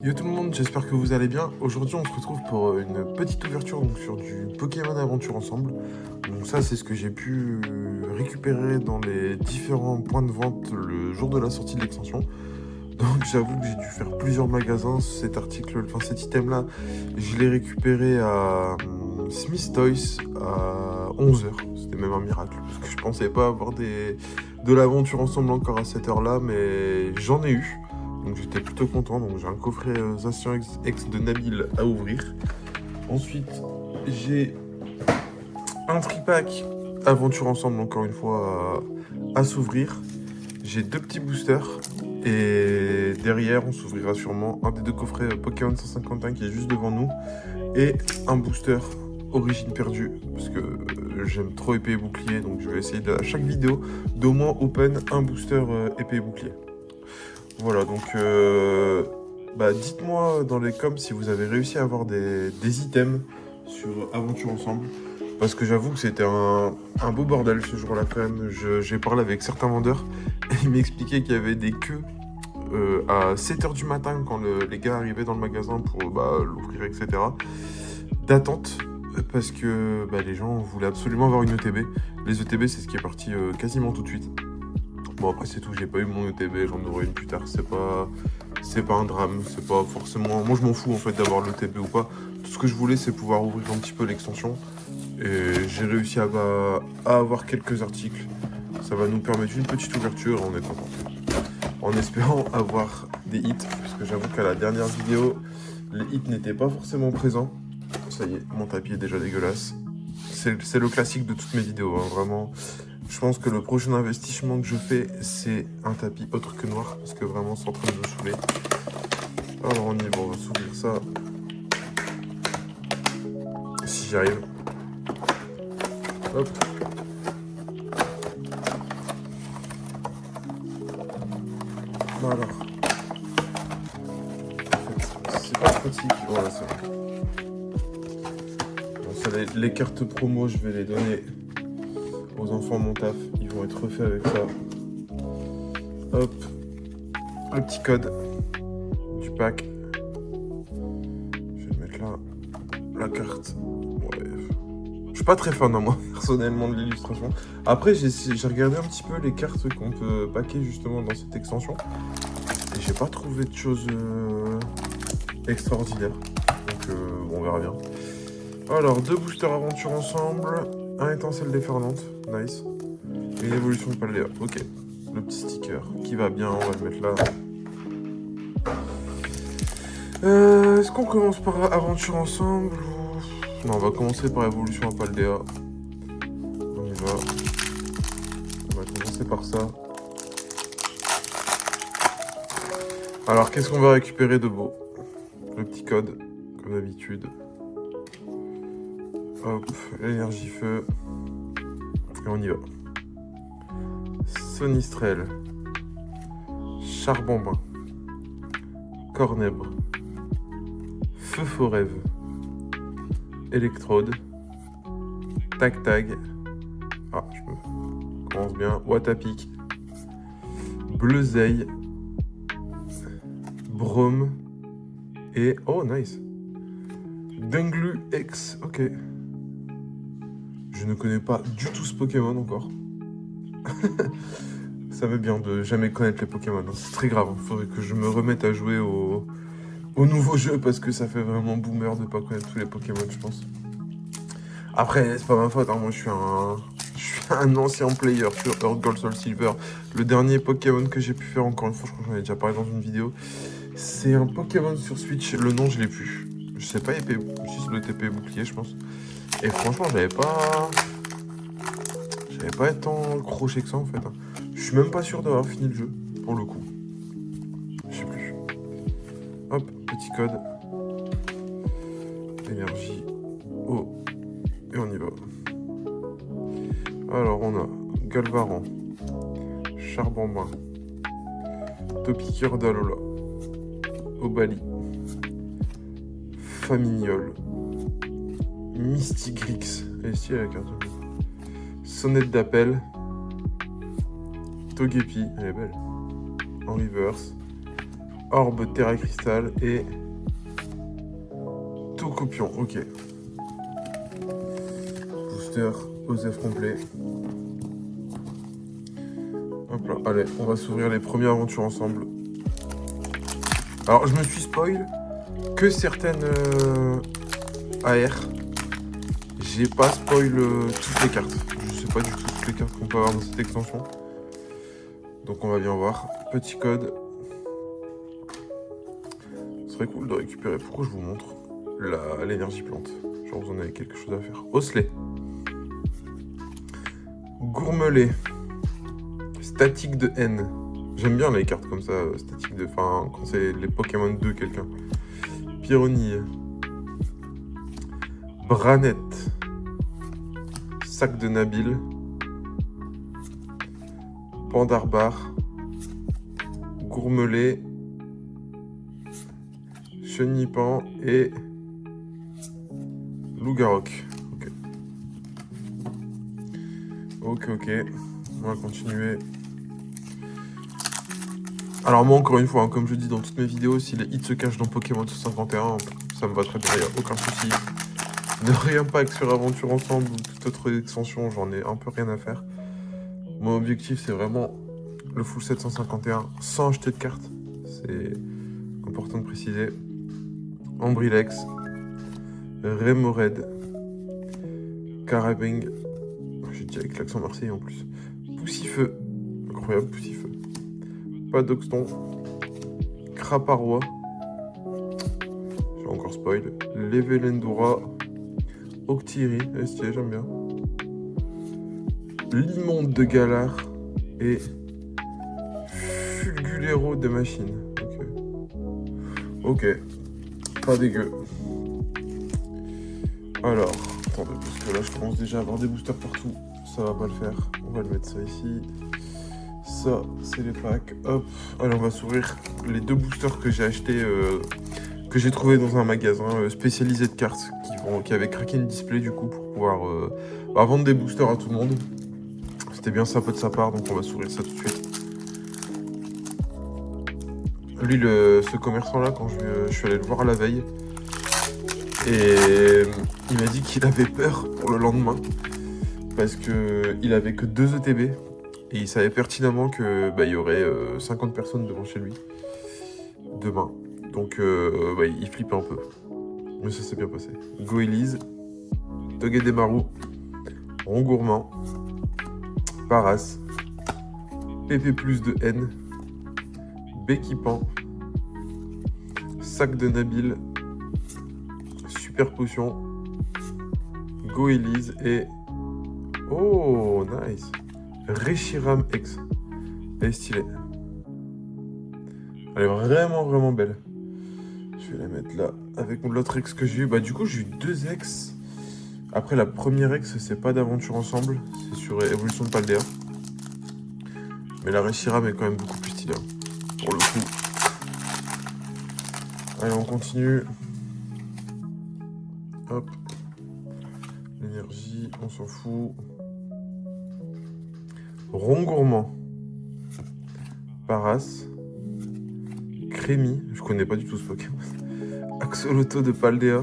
Yo tout le monde, j'espère que vous allez bien. Aujourd'hui on se retrouve pour une petite ouverture donc, sur du Pokémon Aventure ensemble. Donc ça c'est ce que j'ai pu récupérer dans les différents points de vente le jour de la sortie de l'extension. Donc j'avoue que j'ai dû faire plusieurs magasins. Cet item là, je l'ai récupéré à Smith Toys à 11 h. C'était même un miracle parce que je pensais pas avoir de l'aventure ensemble encore à cette heure là, mais j'en ai eu. Donc j'étais plutôt content, donc j'ai un coffret Zacian X de Nabil à ouvrir. Ensuite, j'ai un tripack Aventure Ensemble, encore une fois, à s'ouvrir. J'ai deux petits boosters. Et derrière, on s'ouvrira sûrement un des deux coffrets Pokémon 151 qui est juste devant nous. Et un booster Origine perdue, parce que j'aime trop épée et bouclier, donc je vais essayer à chaque vidéo d'au moins open un booster épée et bouclier. Voilà, donc dites-moi dans les coms si vous avez réussi à avoir des items sur Aventure Ensemble. Parce que j'avoue que c'était un beau bordel ce jour-là quand même. J'ai parlé avec certains vendeurs et ils m'expliquaient qu'il y avait des queues à 7 h du matin quand les gars arrivaient dans le magasin pour l'ouvrir, etc. D'attente parce que les gens voulaient absolument avoir une ETB. Les ETB, c'est ce qui est parti quasiment tout de suite. Bon après c'est tout, j'ai pas eu mon ETB, j'en aurai une plus tard, c'est pas un drame, c'est pas forcément... Moi je m'en fous en fait d'avoir l'ETB ou pas, tout ce que je voulais c'est pouvoir ouvrir un petit peu l'extension, et j'ai réussi à avoir quelques articles, ça va nous permettre une petite ouverture, on est content. En espérant avoir des hits, parce que j'avoue qu'à la dernière vidéo, les hits n'étaient pas forcément présents. Ça y est, mon tapis est déjà dégueulasse. C'est le classique de toutes mes vidéos, hein, vraiment. Je pense que le prochain investissement que je fais, c'est un tapis autre que noir, parce que vraiment, c'est en train de me saouler. Alors on y va, on va s'ouvrir ça. Si j'y arrive. Hop. Bon alors. En fait, c'est pas pratique. Voilà, c'est bon. Bon, ça, les cartes promo, je vais les donner aux enfants mon taf, ils vont être refaits avec ça. Hop, le petit code du pack. Je vais mettre là la carte. Ouais. Je suis pas très fan moi personnellement de l'illustration. Après j'ai regardé un petit peu les cartes qu'on peut packer justement dans cette extension et j'ai pas trouvé de choses extraordinaires. Donc on verra bien. Alors deux boosters aventure ensemble. Un étincelle déferlante, nice. Et une évolution de Paldea, ok. Le petit sticker qui va bien, on va le mettre là. Est-ce qu'on commence par aventure ensemble ou... Non, on va commencer par évolution à Paldea. On y va. On va commencer par ça. Alors, qu'est-ce qu'on va récupérer de beau? Le petit code, comme d'habitude. Hop, l'énergie feu. Et on y va. Sonistrel. Charbonbin. Cornèbre. Feu Forève. Électrode. Tac Tag. Ah, je commence bien. Watapic. Bleuzeille. Brome. Et... Oh, nice. Dunglu X. Ok. Je ne connais pas du tout ce Pokémon encore. Ça veut bien de jamais connaître les Pokémon. C'est très grave. Il faudrait que je me remette à jouer au nouveau jeu parce que ça fait vraiment boomer de pas connaître tous les Pokémon, je pense. Après, c'est pas ma faute. Hein. Moi, je suis un ancien player sur Earth Gold Soul Silver. Le dernier Pokémon que j'ai pu faire, encore une fois, je crois que j'en ai déjà parlé dans une vidéo. C'est un Pokémon sur Switch. Le nom, je l'ai plus. Je sais pas, juste le TP bouclier, je pense. Et franchement, j'avais pas tant accroché que ça en fait. Hein. Je suis même pas sûr d'avoir fini le jeu, pour le coup. Je sais plus. Hop, petit code. Énergie. Oh. Et on y va. Alors on a Galvaran. Charbonbin. Topiqueur d'Alola. Obali. Famignol. Mystigrix. Elle est stylée la carte. Sonnette d'appel. Togepi, elle est belle. En reverse. Orbe Terra Cristal et Tokopion. Ok. Booster Osef complet. Hop là. Allez, on va s'ouvrir les premières aventures ensemble. Alors, je me suis spoil que certaines AR. J'ai pas spoil toutes les cartes. Je sais pas du tout toutes les cartes qu'on peut avoir dans cette extension. Donc on va bien voir. Petit code. Ce serait cool de récupérer. Pourquoi je vous montre l'énergie plante? Genre vous en avez quelque chose à faire. Osselet. Gourmelet. Statique de haine. J'aime bien les cartes comme ça. Statique de... Enfin, quand c'est les Pokémon de quelqu'un. Pyronille. Branette. Sac de Nabil. Pandarbar. Gourmelet. Chenipan et Lougarok. Ok. On va continuer. Alors moi encore une fois, comme je dis dans toutes mes vidéos, si les hits se cachent dans Pokémon 151, ça me va très bien, il n'y a aucun souci. Ne rien pack sur Aventure Ensemble ou toute autre extension, j'en ai un peu rien à faire. Mon objectif c'est vraiment le full 751 sans acheter de cartes. C'est important de préciser. Ambrilex, Remored, Carabing, j'ai dit avec l'accent marseillais en plus. Poussifeu, incroyable Poussifeu. Padoxton, Craparois, j'ai encore spoil. Levelendura, Octiri, stylé, j'aime bien. Limonde de Galar et Fulgulero de Machine. Ok. Pas dégueu. Alors, attendez, parce que là je commence déjà à avoir des boosters partout. Ça va pas le faire. On va le mettre ça ici. Ça, c'est les packs. Hop. Allez, on va s'ouvrir les deux boosters que j'ai achetés, que j'ai trouvé dans un magasin spécialisé de cartes qui avait craqué une display du coup pour pouvoir vendre des boosters à tout le monde. C'était bien sympa de sa part, donc on va s'ouvrir ça tout de suite. Lui, ce commerçant-là, quand je suis allé le voir la veille, et il m'a dit qu'il avait peur pour le lendemain, parce qu'il avait que 2 ETB, et il savait pertinemment que il y aurait 50 personnes devant chez lui, demain. Donc il flippait un peu. Mais ça s'est bien passé. Goélise, Togedemaru, Rongourmand, Paras, PP plus de N, Béquipan, Sac de Nabil, Super Potion, Goélise et... Oh, nice. Reshiram X. Elle est stylée. Elle est vraiment belle. Je vais la mettre là avec l'autre ex que j'ai eu. Du coup, j'ai eu 2 ex. Après, la première ex, c'est pas d'aventure ensemble. C'est sur Évolution de Paldea. Mais la Reshiram est quand même beaucoup plus stylée. Pour le coup. Allez, on continue. Hop. L'énergie, on s'en fout. Rongourmand. Paras. Crémy. Je connais pas du tout ce Pokémon. Axoloto de Paldea.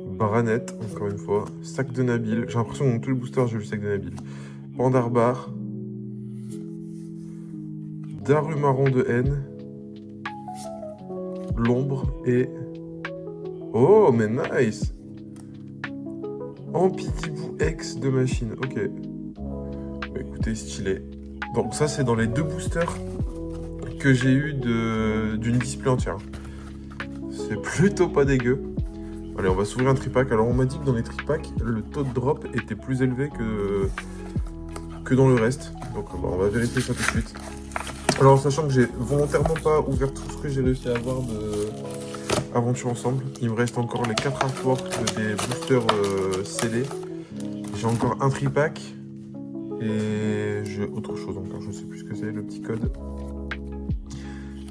Branette, encore une fois. Sac de Nabil. J'ai l'impression que dans tous les boosters, j'ai eu le sac de Nabil. Pandarbar. Darumaron de Haine. L'ombre et... Oh, mais nice! Ampidibou X de Machine. Ok. Écoutez, stylé. Donc ça, c'est dans les 2 boosters que j'ai eu d'une display entière. C'est plutôt pas dégueu. Allez, on va s'ouvrir un tripack. Alors, on m'a dit que dans les tripacks, le taux de drop était plus élevé que dans le reste. Donc, on va vérifier ça tout de suite. Alors, sachant que j'ai volontairement pas ouvert tout ce que j'ai réussi à avoir de Aventure Ensemble. Il me reste encore les 4 artworks des boosters scellés. J'ai encore un tripack. Et j'ai autre chose encore, je sais plus ce que c'est, le petit code.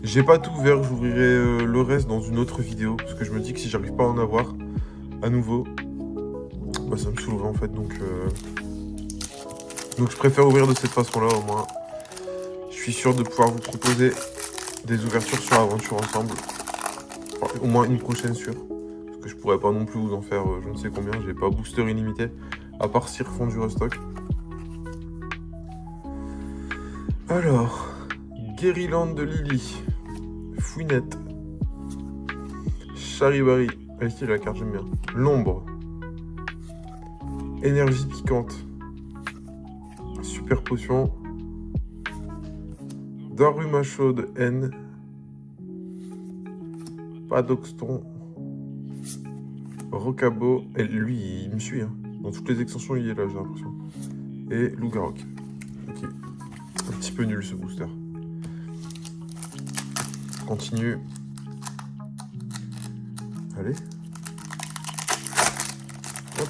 J'ai pas tout ouvert, j'ouvrirai le reste dans une autre vidéo. Parce que je me dis que si j'arrive pas à en avoir à nouveau, ça me saoulerait en fait. Donc je préfère ouvrir de cette façon-là au moins. Je suis sûr de pouvoir vous proposer des ouvertures sur Aventure Ensemble. Enfin, au moins une prochaine sûre. Parce que je pourrais pas non plus vous en faire je ne sais combien. J'ai pas booster illimité. À part si refont du restock. Alors, Guériland de Lily. Fouinette. Charibari. Elle tire la carte, j'aime bien. L'ombre. Énergie piquante. Super potion. Daruma chaude N. Padoxton. Rocabo. Et lui, il me suit. Hein. Dans toutes les extensions, il est là, j'ai l'impression. Et Lougarok. Ok. Un petit peu nul ce booster. Continue. Allez. Hop.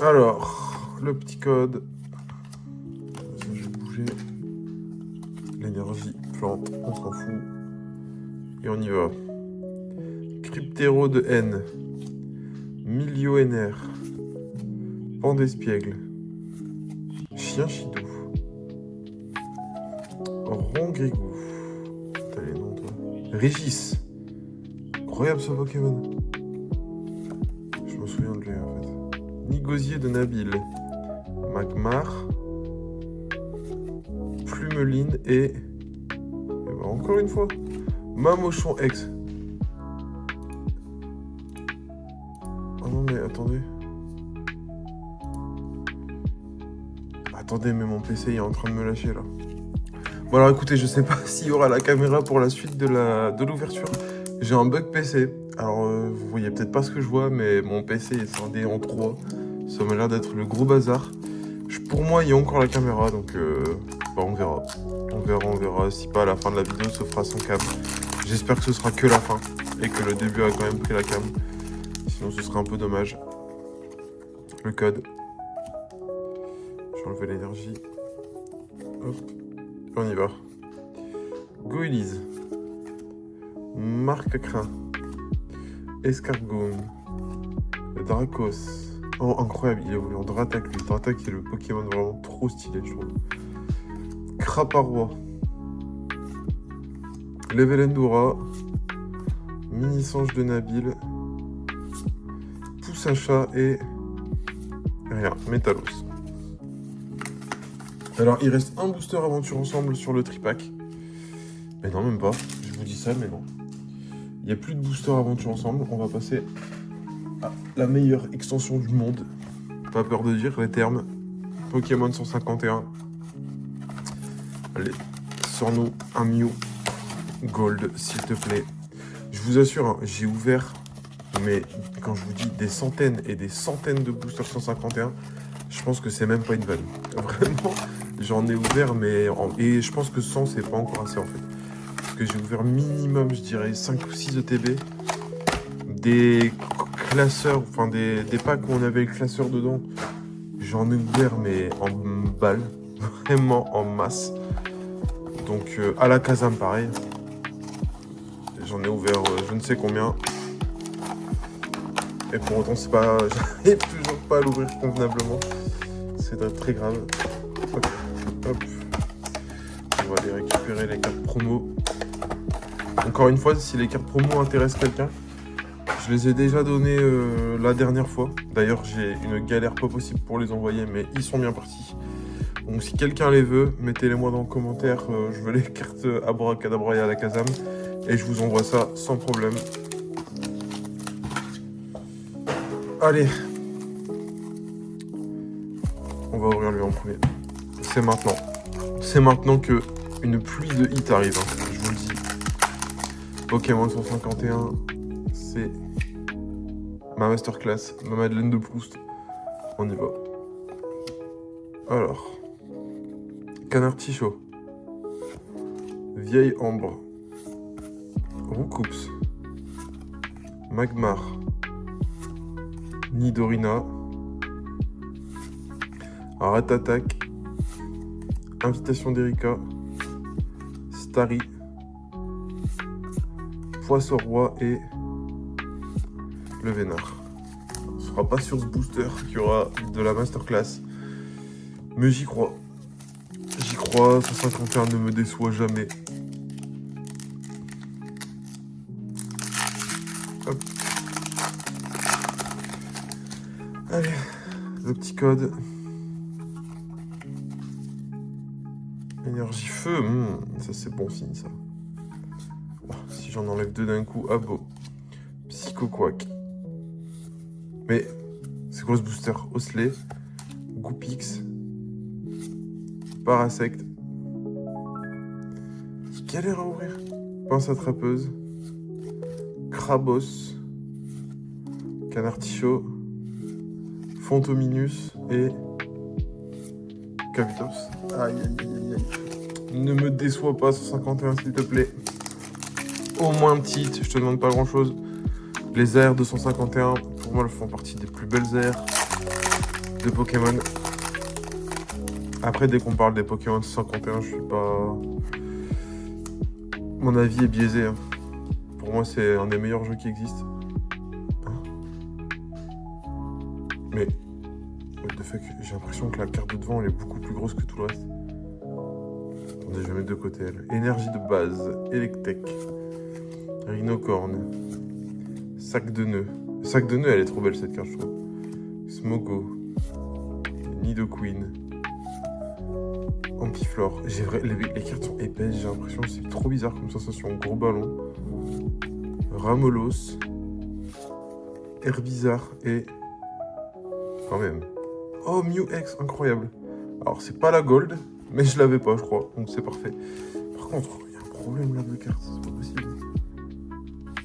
Alors, le petit code. Ça, je vais bouger. L'énergie, plante, on s'en fout. Et on y va. Cryptéro de N. Milio-NR. Pandespiègle. Chien Chidou. Rongrigou. T'as les noms, toi. Régis. Incroyable ce Pokémon. Je me souviens de lui en fait. Nigosier de Nabil. Magmar. Plumeline et ben, encore une fois. Mamochon X. Oh non mais attendez. Attendez mais mon PC est en train de me lâcher là. Bon alors écoutez, je sais pas s'il y aura la caméra pour la suite de l'ouverture. J'ai un bug PC. Alors vous voyez peut-être pas ce que je vois, mais mon PC est scindé en 3. Ça m'a l'air d'être le gros bazar. Pour moi, il y a encore la caméra, donc bah, on verra. On verra. Si pas à la fin de la vidéo, ça fera sans cam. J'espère que ce sera que la fin et que le début a quand même pris la cam. Sinon, ce serait un peu dommage. Le code. Je vais enlever l'énergie. Hop. On y va. Go Elise. Marc Crin. Escargot. Dracos. Oh, incroyable, il a voulu en Dratak lui. Dratak est le Pokémon vraiment trop stylé, je trouve. Craparois. Levelendora. Mini-Sange de Nabil. Poussin-Chat et... rien, Métalos. Alors, il reste un booster aventure ensemble sur le tripack. Mais non, même pas. Je vous dis ça, mais non. Il n'y a plus de booster aventure ensemble. On va passer à la meilleure extension du monde. Pas peur de dire les termes. Pokémon 151. Allez, sors-nous un Mew Gold, s'il te plaît. Je vous assure, hein, j'ai ouvert, mais quand je vous dis des centaines et des centaines de boosters 151, je pense que c'est même pas une vanne. Vraiment, j'en ai ouvert, mais... Et je pense que 100, c'est pas encore assez, en fait. Parce que j'ai ouvert minimum, je dirais, 5 ou 6 ETB. Des classeurs, enfin des packs où on avait le classeur dedans. J'en ai ouvert, mais en balle. Vraiment en masse. Donc, à la Kazam, pareil. J'en ai ouvert je ne sais combien. Et pour autant, c'est pas... j'arrive toujours pas à l'ouvrir convenablement. C'est très grave. Hop, hop. On va aller récupérer les cartes promo. Encore une fois, si les cartes promo intéressent quelqu'un, je les ai déjà données la dernière fois. D'ailleurs, j'ai une galère pas possible pour les envoyer, mais ils sont bien partis. Donc si quelqu'un les veut, mettez-les moi dans le commentaire. Je veux les cartes Abracadabra et Alakazam. Et je vous envoie ça sans problème. Allez. On va ouvrir lui en premier. C'est maintenant. C'est maintenant que une pluie de hits arrive. Hein, je vous le dis. Pokémon 151, c'est ma masterclass, ma Madeleine de Proust. On y va. Alors. Canard Tichot. Vieille Ambre. Roucoups. Magmar. Nidorina. Arrête attaque. Invitation d'Erika. Starry. Poisson roi et le Vénard. Ce sera pas sur ce booster qu'il y aura de la masterclass. Mais j'y crois. J'y crois. 3, 151 ne me déçoit jamais. Hop. Allez, le petit code. Énergie feu, ça c'est bon signe ça. Oh, si j'en enlève 2 d'un coup, abo. Psycho Quack. Mais c'est quoi ce booster? Osley, Goopix, Parasect. Galère à ouvrir. Pince attrapeuse, Krabos, Canartichaud, Fantominus et Cavitos. Aïe aïe aïe aïe. Ne me déçois pas, 151 s'il te plaît. Au moins un petit, je te demande pas grand chose. Les airs 251, pour moi, elles font partie des plus belles airs de Pokémon. Après, dès qu'on parle des Pokémon 151, je suis pas... Mon avis est biaisé. Hein. Pour moi, c'est un des meilleurs jeux qui existent. Hein, mais de fait, j'ai l'impression que la carte de devant, elle est beaucoup plus grosse que tout le reste. Attendez, je vais mettre de côté elle. Énergie de base, Electek, Rhinocorne, Sac de nœuds. Sac de nœuds, elle est trop belle cette carte, je trouve. Smogo, Nidoqueen, Ampiflore. Les cartes sont épaisses, j'ai l'impression, c'est trop bizarre comme sensation. Gros ballon, Ramolos, Herbizarre et... Quand même. Oh, Mew X, incroyable. Alors, c'est pas la gold, mais je l'avais pas, je crois, donc c'est parfait. Par contre, il y a un problème là de carte, c'est pas possible.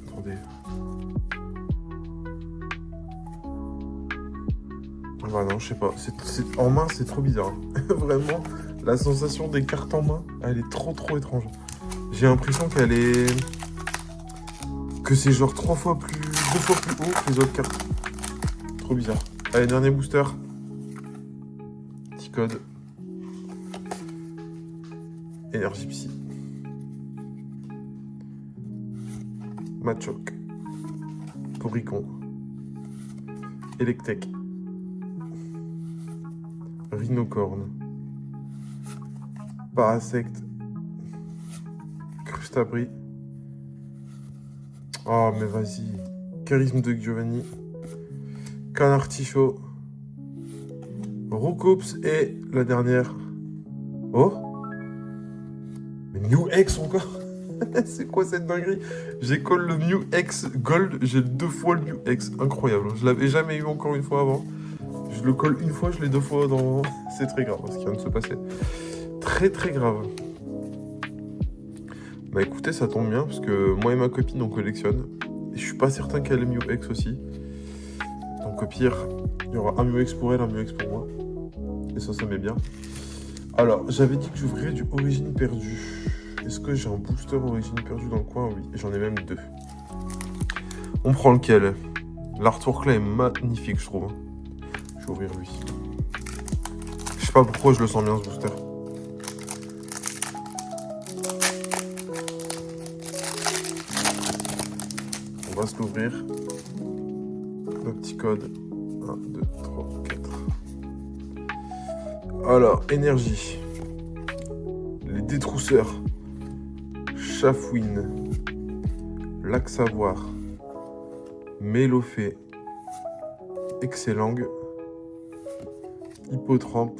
Attendez. Ah bah non, je sais pas. En main, c'est trop bizarre. Vraiment, la sensation des cartes en main, elle est trop étrange. J'ai l'impression qu'elle est... Que c'est genre 2 fois plus haut que les autres cartes. Trop bizarre. Allez, dernier booster. Petit code. Énergie Psy. Machoc. Poricon. Electek. Rhinocorne. Parasect. Crustabri. Oh, mais vas-y. Charisme de Giovanni. Canartichaud. Roucoups et la dernière. Oh, mais Mew X encore. C'est quoi cette dinguerie? J'ai collé le Mew X Gold, j'ai 2 fois le Mew X. Incroyable. Je l'avais jamais eu encore une fois avant. Je le colle une fois, je l'ai 2 fois dans... C'est très grave ce qui vient de se passer. Très grave. Bah écoutez, ça tombe bien parce que moi et ma copine on collectionne. Et je suis pas certain qu'elle ait Mew X aussi. Donc au pire, il y aura un Mew X pour elle, un Mew X pour moi. Et ça m'est bien. Alors, j'avais dit que j'ouvrirais du Origine Perdue. Est-ce que j'ai un booster Origine Perdue dans le coin? Oui, j'en ai même 2. On prend lequel? L'artwork là est magnifique, je trouve. Je vais ouvrir lui. Je sais pas pourquoi je le sens bien ce booster. On va se l'ouvrir. Le petit code. 1, 2, 3, 4. Alors, énergie. Les détrousseurs. Chafouine. Lac Savoir. Mélofée. Excellent. Hippotrampe.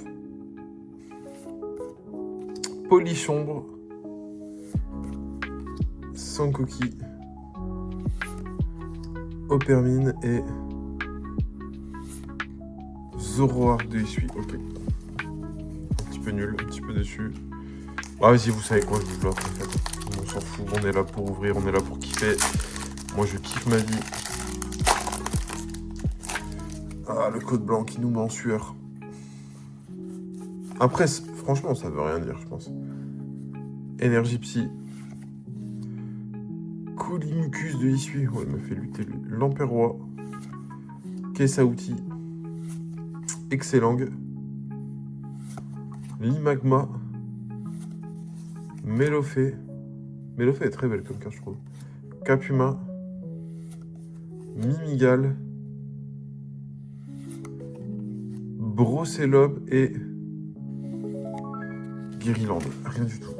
Polichombre. Sans coquille. Opermine et Zoroark de Essuie. Ok. Un petit peu nul, un petit peu déçu. Ah vas-y, vous savez quoi, je vous bloque en fait. On s'en fout, on est là pour ouvrir, on est là pour kiffer. Moi je kiffe ma vie. Ah, le code blanc qui nous met en sueur. Après, franchement, ça veut rien dire, je pense. Énergie Psy. Colimucus de Essuie. Ouais, il m'a fait lutter lui. Lamperrois. Caisse à outils. Excellent. Limagma. Mélofée. Mélofée est très belle comme carte, je trouve. Capuma. Mimigal. Brocélobe et Guériland, rien du tout.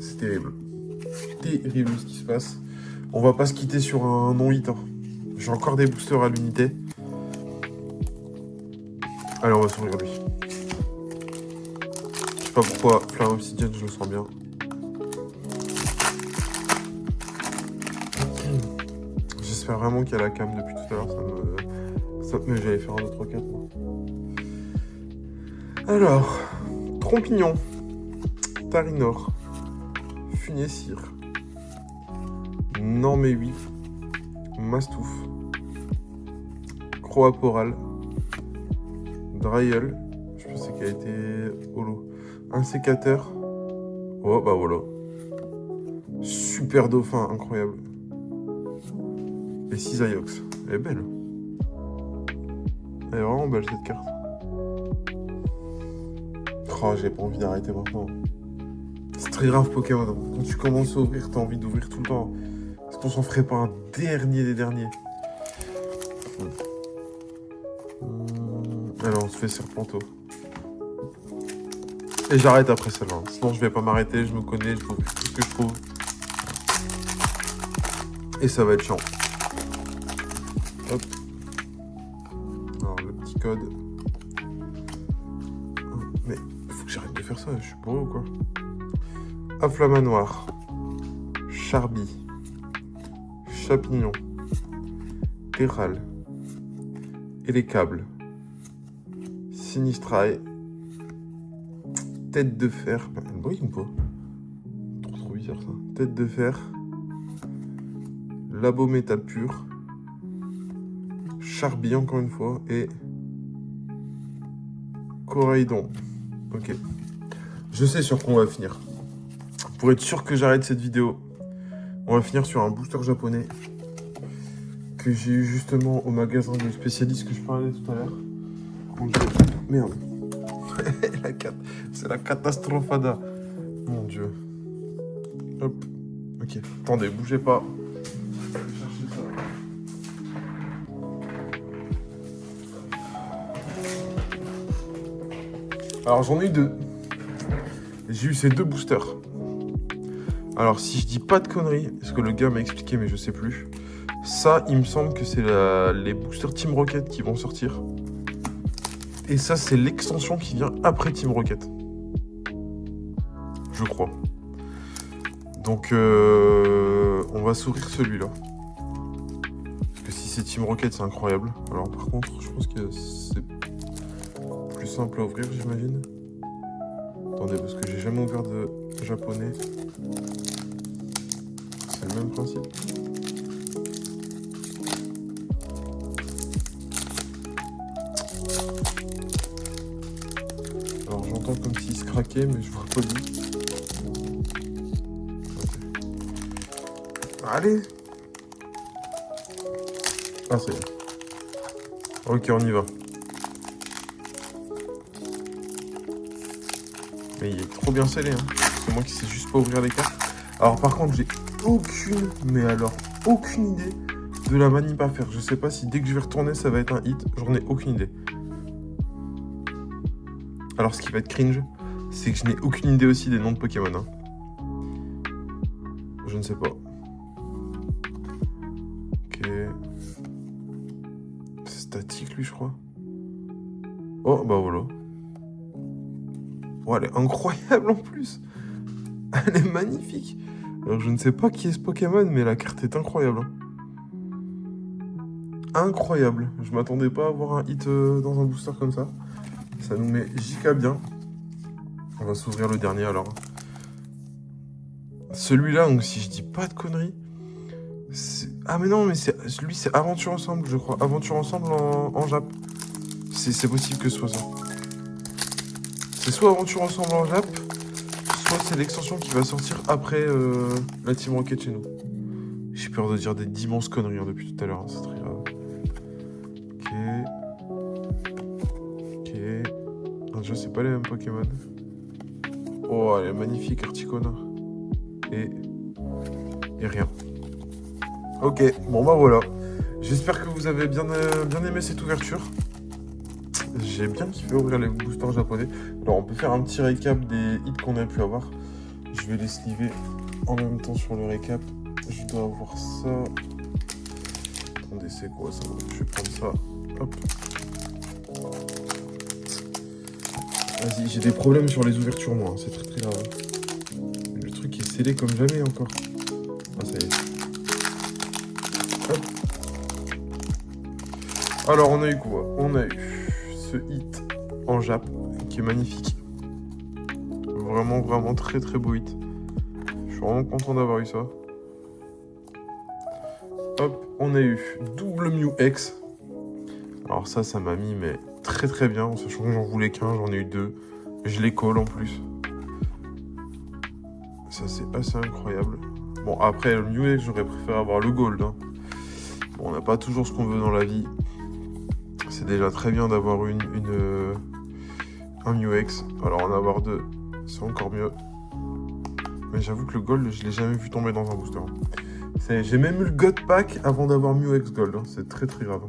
C'est terrible. Terrible ce qui se passe. On va pas se quitter sur un non-hit. Hein. J'ai encore des boosters à l'unité. Allez, on va s'ouvrir lui. Je sais pas pourquoi, Flame Obsidienne, je le sens bien. J'espère vraiment qu'il y a la cam depuis tout à l'heure. Mais j'allais faire un autre 4 moi. Alors, Trompignon, Tarinor, Funessir, Normé8, Mastouf, Croaporal, Dryel, je pense qu'il a été holo, un sécateur, oh bah voilà, super dauphin, incroyable, et Cisaiox, elle est belle, elle est vraiment belle cette carte. Oh, j'ai pas envie d'arrêter maintenant. C'est très grave Pokémon. Hein. Quand tu commences à ouvrir, t'as envie d'ouvrir tout le temps. Est-ce qu'on s'en ferait pas un dernier des derniers? Alors on se fait Serpenteau. Et j'arrête après celle-là. Sinon je vais pas m'arrêter, je me connais, je peux ouvrir tout ce que je trouve. Et ça va être chiant. Hop. Alors le petit code. Mais faut que j'arrête de faire ça, je suis bourré ou quoi? Afflamanoir, Charby, Chapignon, Terral, et les câbles, Sinistrail, Tête de fer, elle brille ou pas? Trop bizarre ça. Tête de fer, Labo métal pur, Charby encore une fois, et Coraidon. Ok. Je sais sur quoi on va finir. Pour être sûr que j'arrête cette vidéo, on va finir sur un booster japonais que j'ai eu justement au magasin de spécialistes que je parlais tout à l'heure. Merde. C'est la catastrophada. Mon dieu. Hop. Ok. Attendez, bougez pas. Je vais chercher ça. Alors j'en ai eu deux. J'ai eu ces deux boosters. Alors, si je dis pas de conneries, parce que le gars m'a expliqué, mais je sais plus. Ça, il me semble que c'est les boosters Team Rocket qui vont sortir. Et ça, c'est l'extension qui vient après Team Rocket. Je crois. Donc, on va s'ouvrir celui-là. Parce que si c'est Team Rocket, c'est incroyable. Alors, par contre, je pense que c'est plus simple à ouvrir, j'imagine. Attendez, parce que j'ai jamais ouvert de japonais. C'est le même principe. Alors j'entends comme s'il se craquait, mais je vois pas lui. Allez. Ah c'est bon. Ok, on y va. Mais il est trop bien scellé, hein. C'est moi qui sais juste pas ouvrir les cartes. Alors par contre, j'ai aucune, mais alors aucune idée de la manip à faire. Je sais pas si dès que je vais retourner, ça va être un hit. J'en ai aucune idée. Alors ce qui va être cringe, c'est que je n'ai aucune idée aussi des noms de Pokémon. Hein. Je ne sais pas. Ok. C'est statique lui, je crois. Oh, bah voilà. Oh, elle est incroyable en plus. Elle est magnifique. Alors, je ne sais pas qui est ce Pokémon, mais la carte est incroyable. Hein. Incroyable. Je m'attendais pas à avoir un hit dans un booster comme ça. Ça nous met giga bien. On va s'ouvrir le dernier alors. Celui-là, donc si je dis pas de conneries. Ah mais non, mais lui c'est Aventure Ensemble, je crois. Aventure Ensemble en Jap. C'est possible que ce soit ça. C'est soit Aventure Ensemble en Jap, soit c'est l'extension qui va sortir après la Team Rocket chez nous. J'ai peur de dire d'immenses conneries hein, depuis tout à l'heure, hein, c'est très grave. Ok. Déjà, c'est pas les mêmes Pokémon. Oh, elle est magnifique, Articona. Et rien. Ok, bon bah voilà. J'espère que vous avez bien aimé cette ouverture. J'ai bien kiffé ouvrir les boosters japonais. Alors on peut faire un petit récap des hits qu'on a pu avoir. Je vais les sliver en même temps sur le récap. Je dois avoir ça. Attendez, c'est quoi ça? Je vais prendre ça. Hop. Vas-y, j'ai des problèmes sur les ouvertures moi, hein. C'est très très grave. Le truc est scellé comme jamais encore. Ah ça y est. Hop. Alors on a eu quoi? On a eu ce hit en Jap qui est magnifique. Vraiment vraiment très très beau hit. Je suis vraiment content d'avoir eu ça. Hop, on a eu double Mew X. Alors ça m'a mis mais très très bien, en sachant que j'en voulais qu'un, j'en ai eu deux. Je les colle en plus. Ça c'est assez incroyable. Bon après le Mew X j'aurais préféré avoir le gold. Hein. Bon, on n'a pas toujours ce qu'on veut dans la vie. C'est déjà très bien d'avoir un Mew X. Alors en avoir deux, c'est encore mieux. Mais j'avoue que le gold, je l'ai jamais vu tomber dans un booster. J'ai même eu le God Pack avant d'avoir Mew X Gold. Hein. C'est très très grave.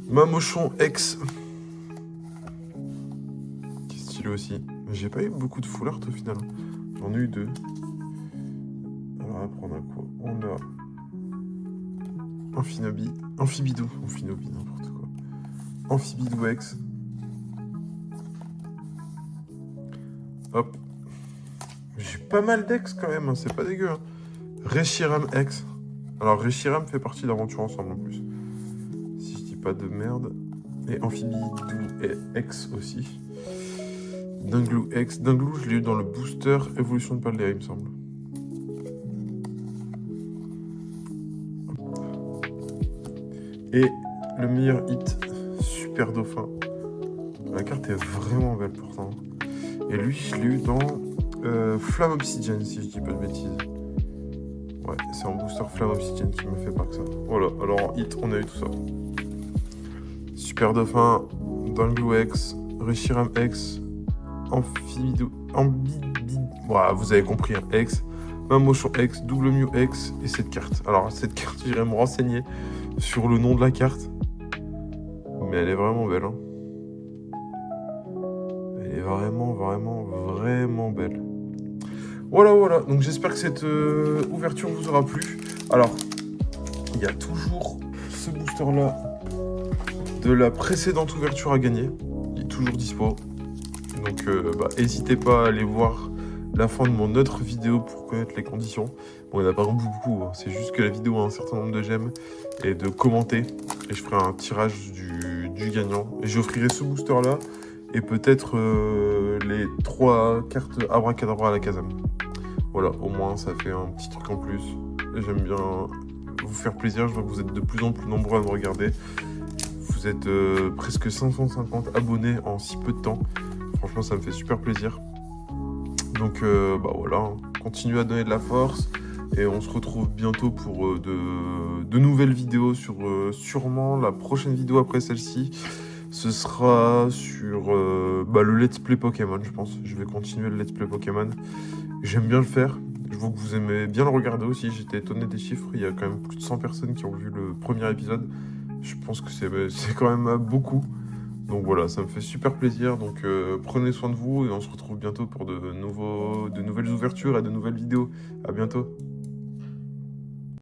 Mamochon X. Qui est stylé aussi. J'ai pas eu beaucoup de full art au final. J'en ai eu deux. Alors après on a quoi? On a Amphibidou, n'importe quoi. Amphibidou X. Hop. J'ai pas mal d'X quand même, hein. C'est pas dégueu. Hein. Reshiram X. Alors Reshiram fait partie d'Aventure Ensemble en plus. Si je dis pas de merde. Et Amphibidou X aussi. Dinglou X. Dinglou, je l'ai eu dans le booster Évolution de Paldea, il me semble. Et le meilleur hit, Super Dauphin. La carte est vraiment belle pourtant. Et lui, je l'ai eu dans Flamme Obsidienne, si je dis pas de bêtises. Ouais, c'est en booster Flamme Obsidienne qui me fait pas que ça. Voilà, alors en hit, on a eu tout ça. Super Dauphin, Dinglou X, Reshiram X, Amphibidou... Voilà, vous avez compris, hein, X, Mamochon X, double Mew X et cette carte. Alors cette carte, j'irai me renseigner sur le nom de la carte. Mais elle est vraiment belle. Hein. Elle est vraiment, vraiment, vraiment belle. Voilà, voilà. Donc j'espère que cette ouverture vous aura plu. Alors, il y a toujours ce booster-là de la précédente ouverture à gagner. Il est toujours dispo. Donc, n'hésitez pas à aller voir la fin de mon autre vidéo pour connaître les conditions. Bon, il n'y en a pas beaucoup. Hein. C'est juste que la vidéo a un certain nombre de j'aime et de commenter. Et je ferai un tirage du gagnant. Et j'offrirai ce booster-là. Et peut-être les 3 cartes Abracadabra à la Kazam. Voilà, au moins ça fait un petit truc en plus. J'aime bien vous faire plaisir. Je vois que vous êtes de plus en plus nombreux à me regarder. Vous êtes presque 550 abonnés en si peu de temps. Franchement, ça me fait super plaisir. Donc voilà, continuez à donner de la force. Et on se retrouve bientôt pour de nouvelles vidéos sur sûrement la prochaine vidéo après celle-ci. Ce sera sur le let's play Pokémon, je pense. Je vais continuer le let's play Pokémon. J'aime bien le faire. Je vois que vous aimez bien le regarder aussi. J'étais étonné des chiffres. Il y a quand même plus de 100 personnes qui ont vu le premier épisode. Je pense que c'est quand même beaucoup. Donc voilà, ça me fait super plaisir. Donc prenez soin de vous et on se retrouve bientôt pour de nouvelles ouvertures et de nouvelles vidéos. À bientôt.